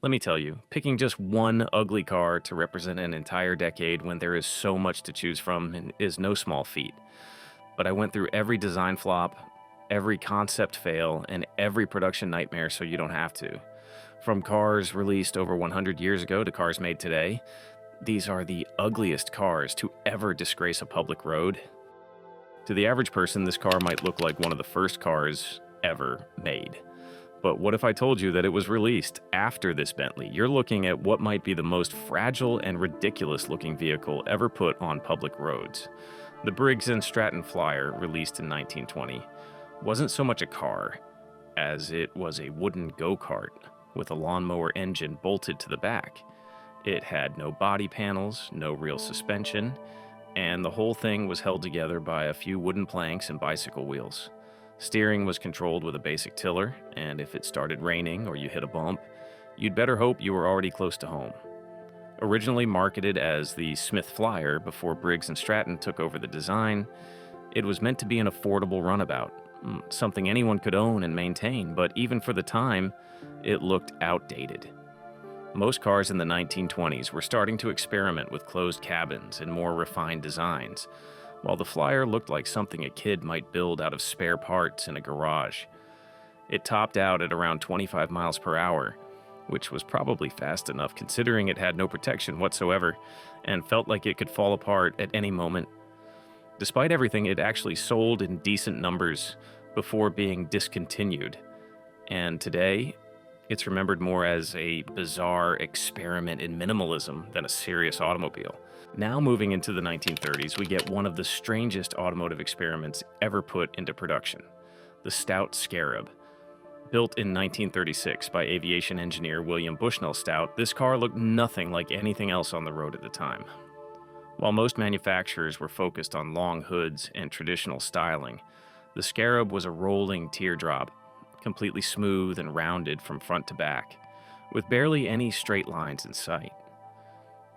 Let me tell you, picking just one ugly car to represent an entire decade when there is so much to choose from is no small feat. But I went through every design flop, every concept fail, and every production nightmare so you don't have to. From cars released over 100 years ago to cars made today, these are the ugliest cars to ever disgrace a public road. To the average person, this car might look like one of the first cars ever made. But what if I told you that it was released after this Bentley? You're looking at what might be the most fragile and ridiculous-looking vehicle ever put on public roads. The Briggs and Stratton Flyer, released in 1920, wasn't so much a car as it was a wooden go-kart with a lawnmower engine bolted to the back. It had no body panels, no real suspension, and the whole thing was held together by a few wooden planks and bicycle wheels. Steering was controlled with a basic tiller, and if it started raining or you hit a bump, you'd better hope you were already close to home. Originally marketed as the Smith Flyer before Briggs and Stratton took over the design, it was meant to be an affordable runabout, something anyone could own and maintain, but even for the time, it looked outdated. Most cars in the 1920s were starting to experiment with closed cabins and more refined designs, while the Flyer looked like something a kid might build out of spare parts in a garage. It topped out at around 25 miles per hour, which was probably fast enough considering it had no protection whatsoever and felt like it could fall apart at any moment. Despite everything, it actually sold in decent numbers before being discontinued, and today, it's remembered more as a bizarre experiment in minimalism than a serious automobile. Now moving into the 1930s, we get one of the strangest automotive experiments ever put into production, the Stout Scarab. Built in 1936 by aviation engineer William Bushnell Stout, this car looked nothing like anything else on the road at the time. While most manufacturers were focused on long hoods and traditional styling, the Scarab was a rolling teardrop, completely smooth and rounded from front to back, with barely any straight lines in sight.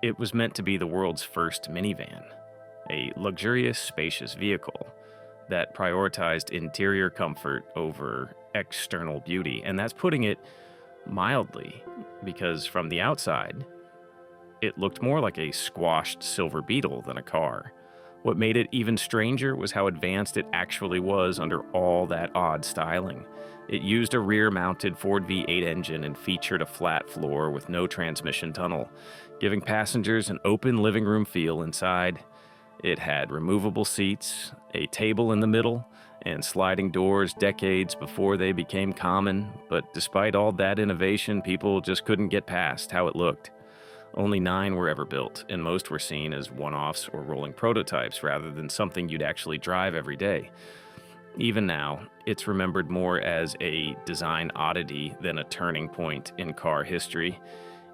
It was meant to be the world's first minivan, a luxurious, spacious vehicle that prioritized interior comfort over external beauty, and that's putting it mildly, because from the outside, it looked more like a squashed silver beetle than a car. What made it even stranger was how advanced it actually was under all that odd styling. It used a rear-mounted Ford V8 engine and featured a flat floor with no transmission tunnel, giving passengers an open living room feel inside. It had removable seats, a table in the middle, and sliding doors decades before they became common, but despite all that innovation, people just couldn't get past how it looked. Only 9 were ever built, and most were seen as one-offs or rolling prototypes rather than something you'd actually drive every day. Even now, it's remembered more as a design oddity than a turning point in car history,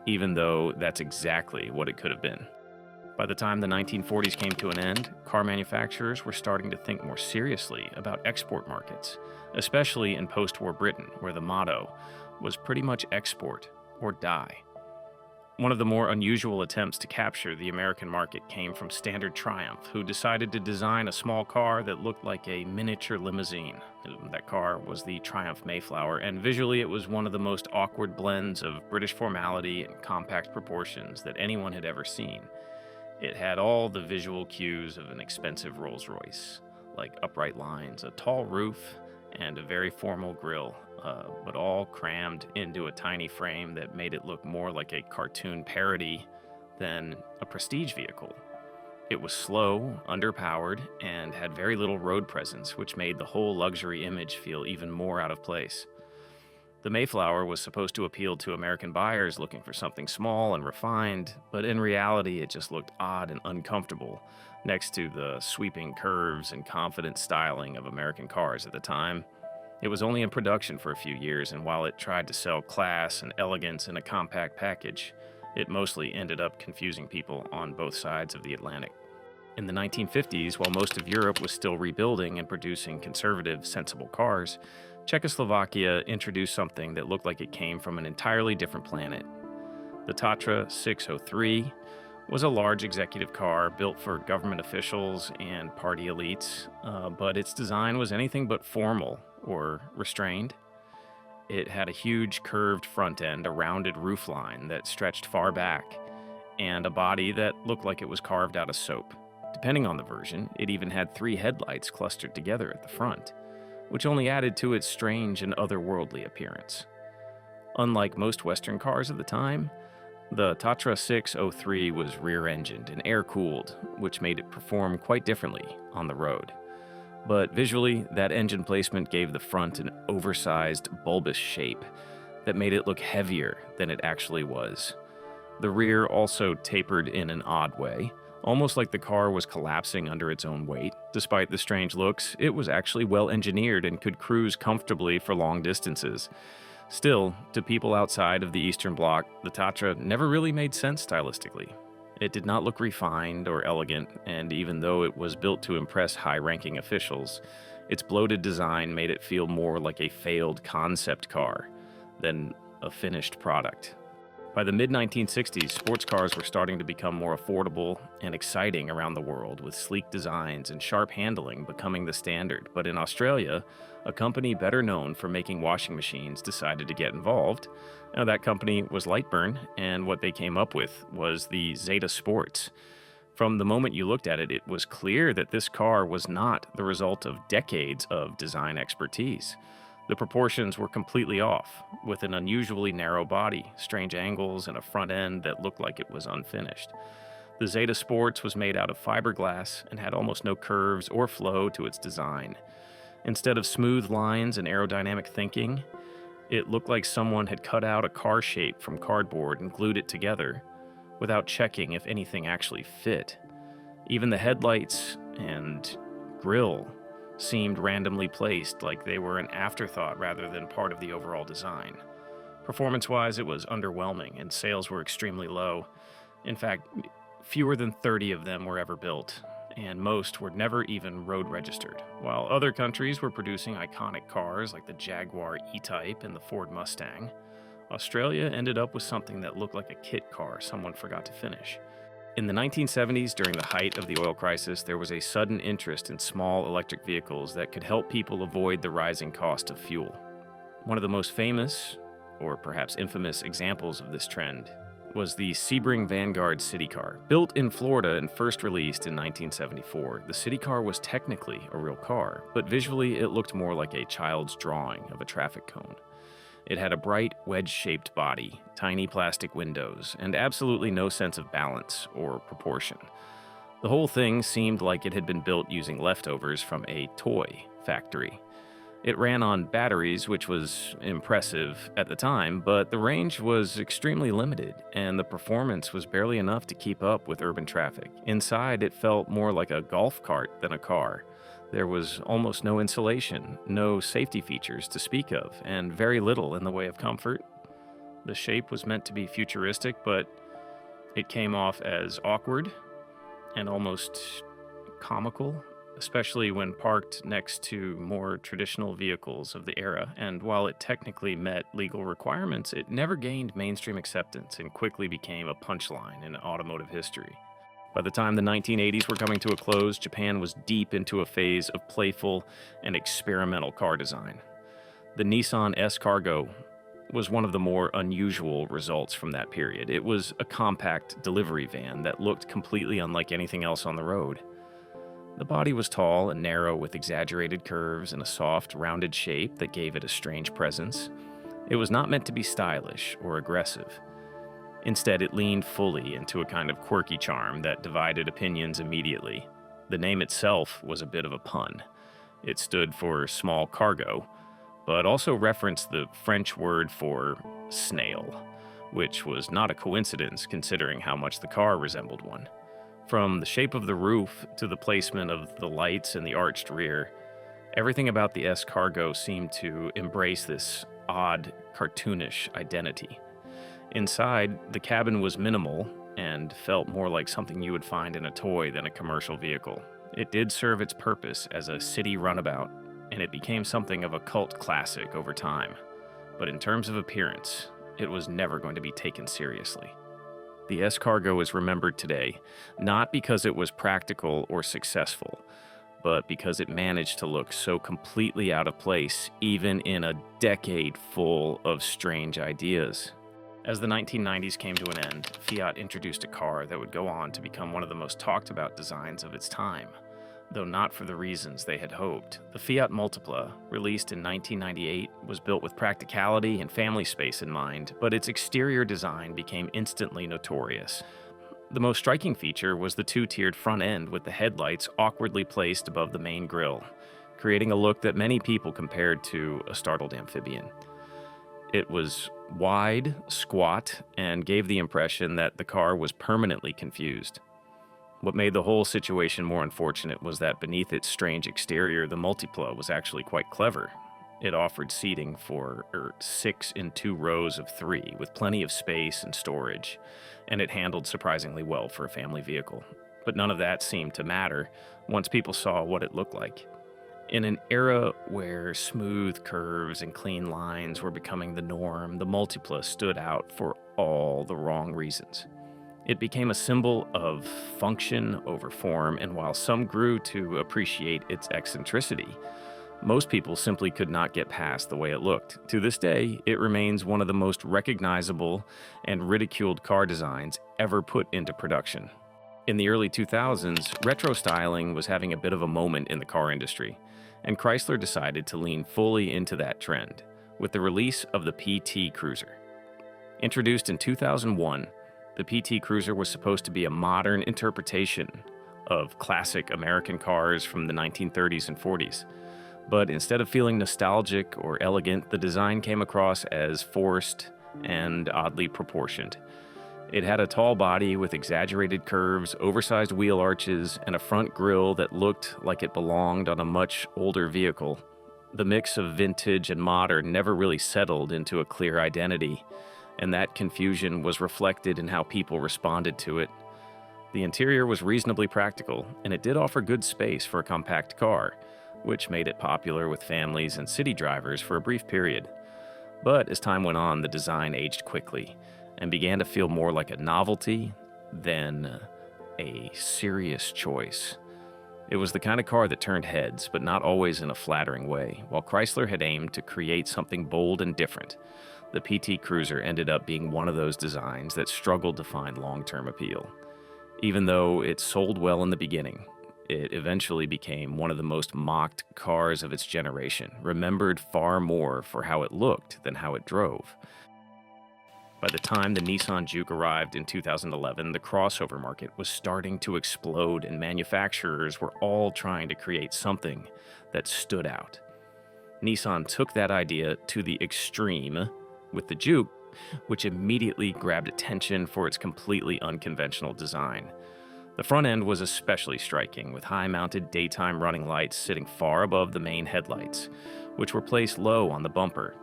even though that's exactly what it could have been. By the time the 1940s came to an end, car manufacturers were starting to think more seriously about export markets, especially in post-war Britain, where the motto was pretty much export or die. One of the more unusual attempts to capture the American market came from Standard Triumph, who decided to design a small car that looked like a miniature limousine. That car was the Triumph Mayflower, and visually it was one of the most awkward blends of British formality and compact proportions that anyone had ever seen. It had all the visual cues of an expensive Rolls-Royce, like upright lines, a tall roof, and a very formal grille, but all crammed into a tiny frame that made it look more like a cartoon parody than a prestige vehicle. It was slow, underpowered, and had very little road presence, which made the whole luxury image feel even more out of place. The Mayflower was supposed to appeal to American buyers looking for something small and refined, but in reality it just looked odd and uncomfortable next to the sweeping curves and confident styling of American cars at the time. It was only in production for a few years, and while it tried to sell class and elegance in a compact package, it mostly ended up confusing people on both sides of the Atlantic. In the 1950s, while most of Europe was still rebuilding and producing conservative, sensible cars, Czechoslovakia introduced something that looked like it came from an entirely different planet. The Tatra 603 was a large executive car built for government officials and party elites, but its design was anything but formal or restrained. It had a huge curved front end, a rounded roofline that stretched far back, and a body that looked like it was carved out of soap. Depending on the version, it even had 3 headlights clustered together at the front, which only added to its strange and otherworldly appearance. Unlike most Western cars of the time, the Tatra 603 was rear-engined and air-cooled, which made it perform quite differently on the road. But visually, that engine placement gave the front an oversized, bulbous shape that made it look heavier than it actually was. The rear also tapered in an odd way, almost like the car was collapsing under its own weight. Despite the strange looks, it was actually well engineered and could cruise comfortably for long distances. Still, to people outside of the Eastern Bloc, the Tatra never really made sense stylistically. It did not look refined or elegant, and even though it was built to impress high-ranking officials, its bloated design made it feel more like a failed concept car than a finished product. By the mid-1960s, sports cars were starting to become more affordable and exciting around the world, with sleek designs and sharp handling becoming the standard. But in Australia, a company better known for making washing machines decided to get involved. Now, that company was Lightburn, and what they came up with was the Zeta Sports. From the moment you looked at it, it was clear that this car was not the result of decades of design expertise. The proportions were completely off, with an unusually narrow body, strange angles, and a front end that looked like it was unfinished. The Zeta Sports was made out of fiberglass and had almost no curves or flow to its design. Instead of smooth lines and aerodynamic thinking, it looked like someone had cut out a car shape from cardboard and glued it together without checking if anything actually fit. Even the headlights and grille seemed randomly placed, like they were an afterthought rather than part of the overall design. Performance-wise, it was underwhelming, and sales were extremely low. In fact, fewer than 30 of them were ever built, and most were never even road registered. While other countries were producing iconic cars like the Jaguar E-Type and the Ford Mustang, Australia ended up with something that looked like a kit car someone forgot to finish. In the 1970s, during the height of the oil crisis, there was a sudden interest in small electric vehicles that could help people avoid the rising cost of fuel. One of the most famous, or perhaps infamous, examples of this trend was the Sebring-Vanguard CitiCar. Built in Florida and first released in 1974, the CitiCar was technically a real car, but visually it looked more like a child's drawing of a traffic cone. It had a bright, wedge-shaped body, tiny plastic windows, and absolutely no sense of balance or proportion. The whole thing seemed like it had been built using leftovers from a toy factory. It ran on batteries, which was impressive at the time, but the range was extremely limited, and the performance was barely enough to keep up with urban traffic. Inside, it felt more like a golf cart than a car. There was almost no insulation, no safety features to speak of, and very little in the way of comfort. The shape was meant to be futuristic, but it came off as awkward and almost comical, especially when parked next to more traditional vehicles of the era. And while it technically met legal requirements, it never gained mainstream acceptance and quickly became a punchline in automotive history. By the time the 1980s were coming to a close, Japan was deep into a phase of playful and experimental car design. The Nissan S-Cargo was one of the more unusual results from that period. It was a compact delivery van that looked completely unlike anything else on the road. The body was tall and narrow with exaggerated curves and a soft, rounded shape that gave it a strange presence. It was not meant to be stylish or aggressive. Instead, it leaned fully into a kind of quirky charm that divided opinions immediately. The name itself was a bit of a pun. It stood for small cargo, but also referenced the French word for snail, which was not a coincidence considering how much the car resembled one. From the shape of the roof to the placement of the lights and the arched rear, everything about the S-Cargo seemed to embrace this odd, cartoonish identity. Inside, the cabin was minimal and felt more like something you would find in a toy than a commercial vehicle. It did serve its purpose as a city runabout, and it became something of a cult classic over time. But in terms of appearance, it was never going to be taken seriously. The S-Cargo is remembered today, not because it was practical or successful, but because it managed to look so completely out of place, even in a decade full of strange ideas. As the 1990s came to an end, Fiat introduced a car that would go on to become one of the most talked about designs of its time. Though not for the reasons they had hoped, the Fiat Multipla, released in 1998, was built with practicality and family space in mind, but its exterior design became instantly notorious. The most striking feature was the two-tiered front end with the headlights awkwardly placed above the main grille, creating a look that many people compared to a startled amphibian. It was wide, squat, and gave the impression that the car was permanently confused. What made the whole situation more unfortunate was that beneath its strange exterior, the Multipla was actually quite clever. It offered seating for 6 in 2 rows of 3, with plenty of space and storage, and it handled surprisingly well for a family vehicle. But none of that seemed to matter once people saw what it looked like. In an era where smooth curves and clean lines were becoming the norm, the Multipla stood out for all the wrong reasons. It became a symbol of function over form, and while some grew to appreciate its eccentricity, most people simply could not get past the way it looked. To this day, it remains one of the most recognizable and ridiculed car designs ever put into production. In the early 2000s, retro styling was having a bit of a moment in the car industry, and Chrysler decided to lean fully into that trend with the release of the PT Cruiser. Introduced in 2001, the PT Cruiser was supposed to be a modern interpretation of classic American cars from the 1930s and 40s. But instead of feeling nostalgic or elegant, the design came across as forced and oddly proportioned. It had a tall body with exaggerated curves, oversized wheel arches, and a front grille that looked like it belonged on a much older vehicle. The mix of vintage and modern never really settled into a clear identity, and that confusion was reflected in how people responded to it. The interior was reasonably practical, and it did offer good space for a compact car, which made it popular with families and city drivers for a brief period. But as time went on, the design aged quickly and began to feel more like a novelty than a serious choice. It was the kind of car that turned heads, but not always in a flattering way. While Chrysler had aimed to create something bold and different, the PT Cruiser ended up being one of those designs that struggled to find long-term appeal. Even though it sold well in the beginning, it eventually became one of the most mocked cars of its generation, remembered far more for how it looked than how it drove. By the time the Nissan Juke arrived in 2011, the crossover market was starting to explode, and manufacturers were all trying to create something that stood out. Nissan took that idea to the extreme with the Juke, which immediately grabbed attention for its completely unconventional design. The front end was especially striking, with high-mounted daytime running lights sitting far above the main headlights, which were placed low on the bumper.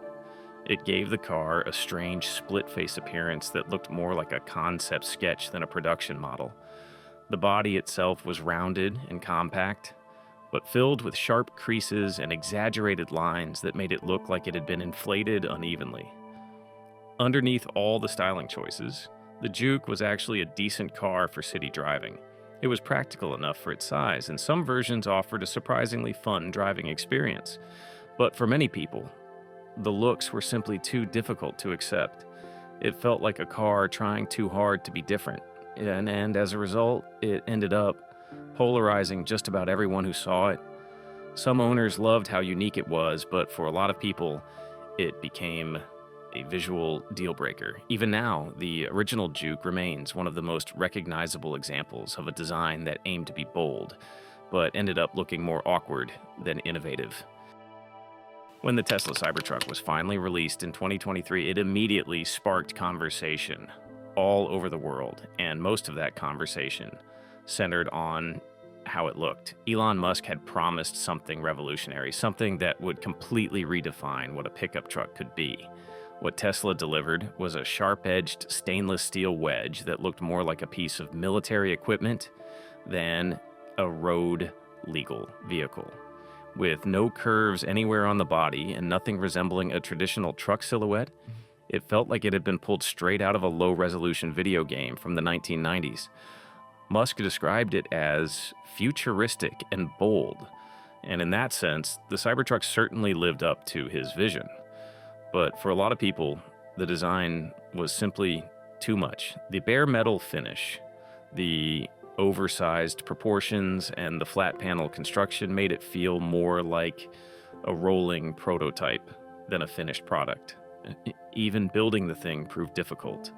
It gave the car a strange split-face appearance that looked more like a concept sketch than a production model. The body itself was rounded and compact, but filled with sharp creases and exaggerated lines that made it look like it had been inflated unevenly. Underneath all the styling choices, the Juke was actually a decent car for city driving. It was practical enough for its size, and some versions offered a surprisingly fun driving experience. But for many people, the looks were simply too difficult to accept. It felt like a car trying too hard to be different, and as a result, it ended up polarizing just about everyone who saw it. Some owners loved how unique it was, but for a lot of people, it became a visual deal breaker. Even now, the original Juke remains one of the most recognizable examples of a design that aimed to be bold, but ended up looking more awkward than innovative. When the Tesla Cybertruck was finally released in 2023, it immediately sparked conversation all over the world, and most of that conversation centered on how it looked. Elon Musk had promised something revolutionary, something that would completely redefine what a pickup truck could be. What Tesla delivered was a sharp-edged stainless steel wedge that looked more like a piece of military equipment than a road-legal vehicle. With no curves anywhere on the body and nothing resembling a traditional truck silhouette, it felt like it had been pulled straight out of a low-resolution video game from the 1990s. Musk described it as futuristic and bold, and in that sense, the Cybertruck certainly lived up to his vision. But for a lot of people, the design was simply too much. The bare metal finish, the oversized proportions, and the flat panel construction made it feel more like a rolling prototype than a finished product. Even building the thing proved difficult,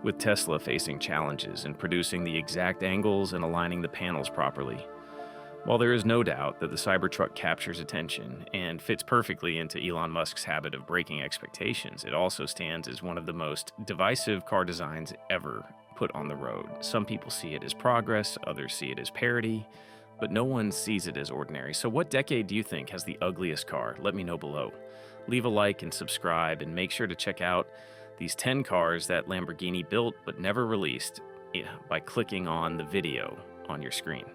with Tesla facing challenges in producing the exact angles and aligning the panels properly. While there is no doubt that the Cybertruck captures attention and fits perfectly into Elon Musk's habit of breaking expectations, it also stands as one of the most divisive car designs ever put on the road. Some people see it as progress, others see it as parody, but no one sees it as ordinary. So what decade do you think has the ugliest car? Let me know below. Leave a like and subscribe, and make sure to check out these 10 cars that Lamborghini built but never released by clicking on the video on your screen.